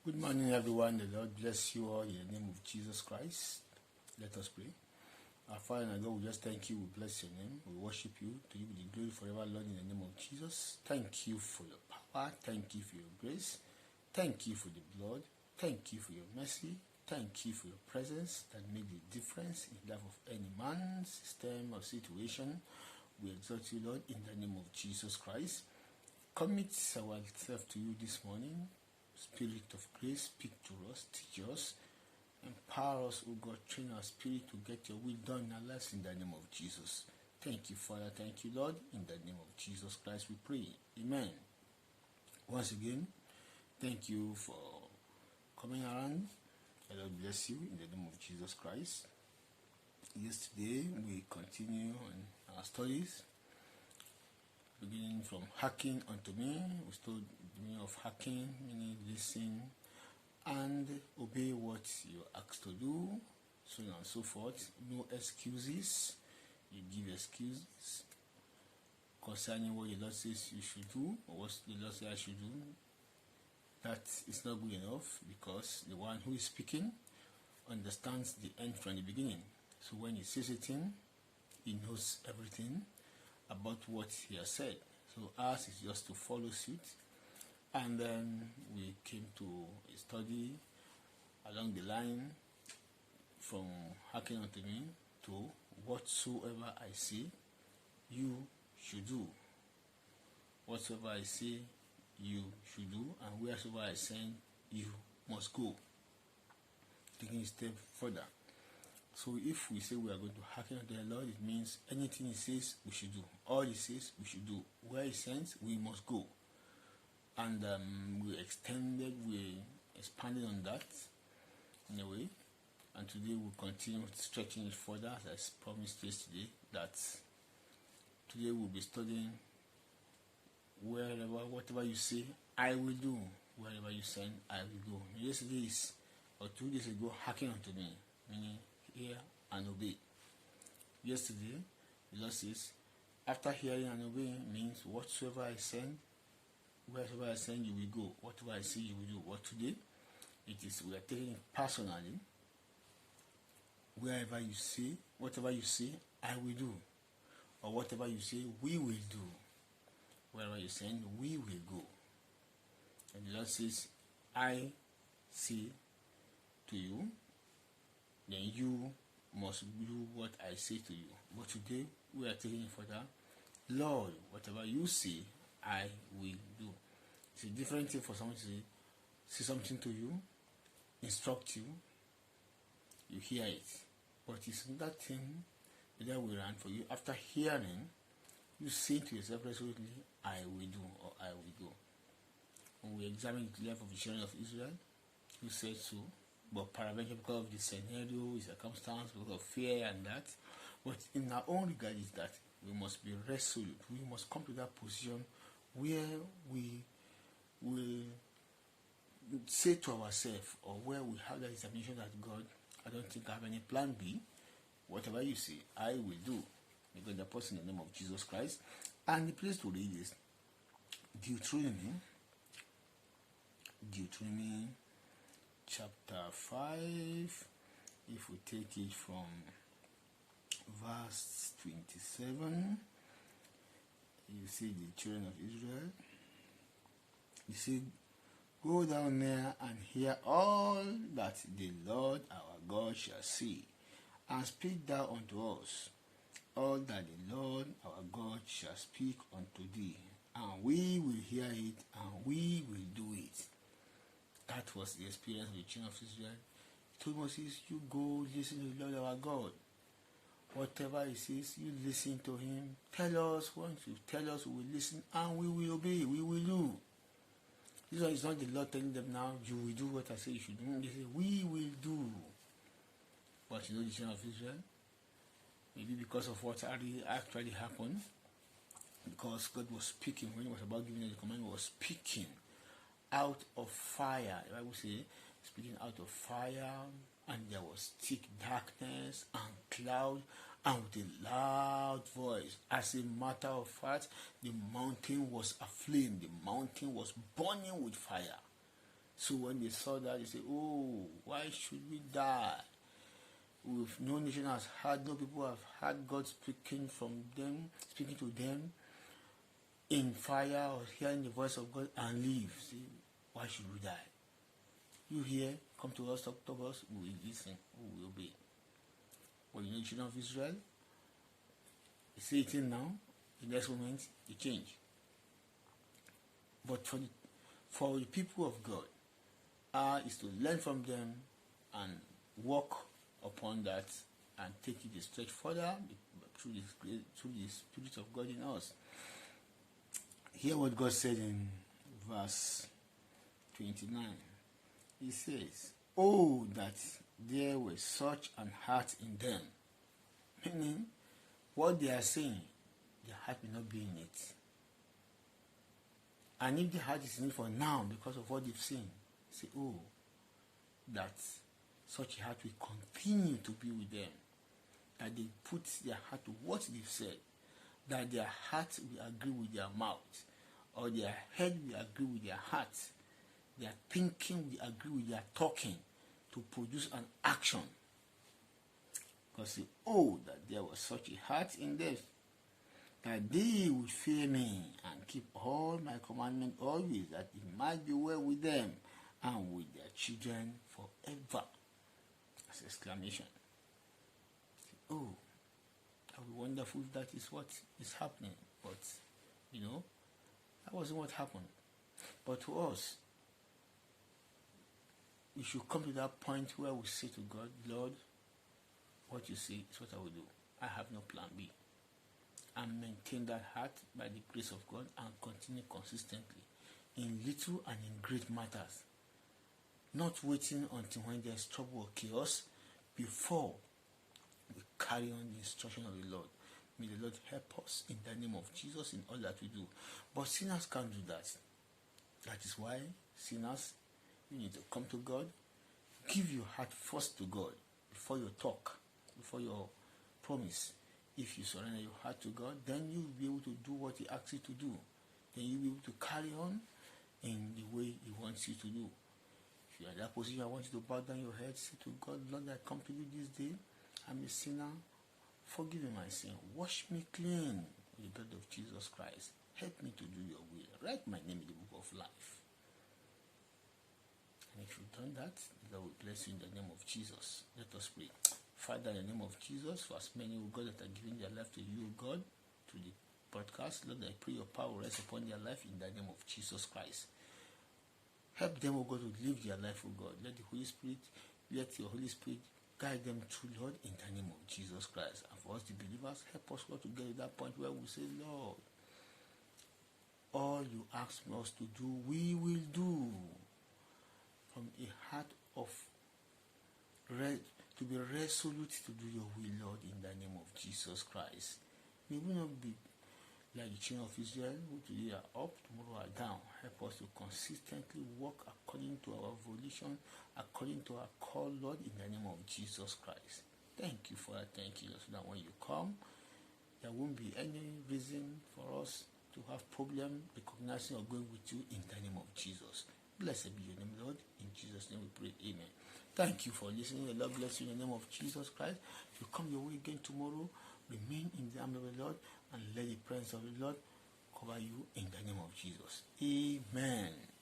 Good morning, everyone. The Lord bless you all in the name of Jesus Christ. Let us pray. Our Father and God, we just thank you. We bless your name. We worship you. To you be the glory forever, Lord, in the name of Jesus. Thank you for your power. Thank you for your grace. Thank you for the blood. Thank you for your mercy. Thank you for your presence that made the difference in the life of any man, system, or situation. We exalt you, Lord, in the name of Jesus Christ. Commit ourselves to you this morning. Spirit of grace, speak to us, teach us, empower us, O God, train our spirit to get your will done in our lives in the name of Jesus. Thank you, Father. Thank you, Lord. In the name of Jesus Christ we pray. Amen. Once again, thank you for coming around. The Lord bless you in the name of Jesus Christ. Yesterday, we continue on our studies, beginning from hearken unto me. We studied the meaning of hearken, meaning listen and obey what you're asked to do, so on and so forth. No excuses. You give excuses concerning what the Lord says you should do, or what the Lord says I should do. That is not good enough, because the one who is speaking understands the end from the beginning. So when he says a thing, he knows everything about what he has said. So ours is just to follow suit. And then we came to a study along the line from hearken unto me to whatsoever I say you should do. Whatsoever I say you should do, and wheresoever I send you must go. Taking a step further. So if we say we are going to hearken unto the Lord, it means anything he says we should do. All he says we should do. Where he sends, we must go. And we expanded on that in a way. And today we'll continue stretching it further, as I promised yesterday, that today we'll be studying whatever you say, I will do. Wherever you send, I will go. Yesterday or 2 days ago, hearken unto me, meaning hear and obey. Yesterday, the Lord says, after hearing and obeying means whatsoever I send, wherever I send, you will go. Whatever I say, you will do. What today? We are taking it personally. Wherever you say, whatever you say, I will do. Or whatever you say, we will do. Wherever you send, we will go. And the Lord says, I say to you, then you must do what I say to you. But today, we are taking it further. Lord, whatever you say, I will do. It's a different thing for someone to say something to you, instruct you, you hear it. But it's that thing that will run for you. After hearing, you say to yourself resolutely, I will do, or I will go. When we examine the life of the children of Israel, who said so, but peradventure because of the scenario, the circumstance, because of fear and that. But in our own regard is that we must be resolute. We must come to that position where we will say to ourselves, or where we have that determination that God, I don't think I have any plan B. Whatever you say, I will do. Because the person in the name of Jesus Christ. And the place to read is Deuteronomy chapter 5. If we take it from verse 27, you see the children of Israel. You see, go down there and hear all that the Lord our God shall say, and speak thou unto us all that the Lord our God shall speak unto thee, and we will hear it, and we will do it. That was the experience of the children of Israel. He told Moses, you go listen to the Lord our God. Whatever he says, you listen to him. Tell us, once you tell us, we will listen, and we will obey, we will do. This one is not the Lord telling them now, you will do what I say you should do. They say, we will do. But you know the children of Israel? Maybe because of what actually happened, because God was speaking when he was about giving them the command, he was speaking out of fire. The Bible says, speaking out of fire, and there was thick darkness and cloud, and with a loud voice. As a matter of fact, the mountain was aflame. The mountain was burning with fire. So when they saw that, they said, oh, why should we die? No nation has heard, no people have heard God speaking to them in fire or hearing the voice of God and live. See, why should we die? You here, come to us, talk to us, we will listen, we will obey. But you know the children of Israel, they say it in now, the next moment, they change. But for the people of God, is to learn from them and walk upon that and take it a stretch further through the Spirit of God in us. Hear what God said in verse 29. He says, oh, that there was such an heart in them. Meaning, what they are saying, the heart may not be in it. And if the heart is in it for now because of what they've seen, say, oh, that such a heart will continue to be with them. That they put their heart to what they've said. That their heart will agree with their mouth. Or their head will agree with their heart. Their thinking will agree with their talking to produce an action. Because say, oh, that there was such a heart in them, that they would fear me and keep all my commandments always, that it might be well with them and with their children forever. That's exclamation. Oh, how wonderful that is what is happening. But, that wasn't what happened. But to us, we should come to that point where we say to God, Lord, what you say is what I will do. I have no plan B. And maintain that heart by the grace of God and continue consistently in little and in great matters. Not waiting until when there's trouble or chaos before we carry on the instruction of the Lord. May the Lord help us in the name of Jesus in all that we do. But sinners can't do that. That is why sinners, you need to come to God. Give your heart first to God before your talk, before your promise. If you surrender your heart to God, then you will be able to do what He asks you to do. Then you will be able to carry on in the way He wants you to do. If you are in that position, I want you to bow down your head, say to God, Lord, I come to you this day. I'm a sinner. Forgive me my sin. Wash me clean with the blood of Jesus Christ. Help me to do your will. Write my name in the book of life. And if you've done that, the Lord will bless you in the name of Jesus. Let us pray. Father, in the name of Jesus, for as many, O God, that are giving their life to you, O God, to the podcast, Lord, I pray your power will rest upon their life in the name of Jesus Christ. Help them, O God, to live their life, O God. Let your Holy Spirit guide them through, Lord, in the name of Jesus Christ. And for us, the believers, help us, Lord, to get to that point where we say, Lord, all you ask us to do, we will do. From a heart of to be resolute to do your will, Lord, in the name of Jesus Christ. May we not be like the children of Israel, who today are up, tomorrow are down. Help us to consistently walk according to our volition, according to our call, Lord, in the name of Jesus Christ. Thank you for that. Thank you, Lord, so that when you come, there won't be any reason for us to have problem recognizing or going with you in the name of Jesus. Blessed be your name, Lord. In Jesus' name we pray. Amen. Thank you for listening. The Lord bless you in the name of Jesus Christ. If you come your way again tomorrow, remain in the arm of the Lord and let the presence of the Lord cover you in the name of Jesus. Amen.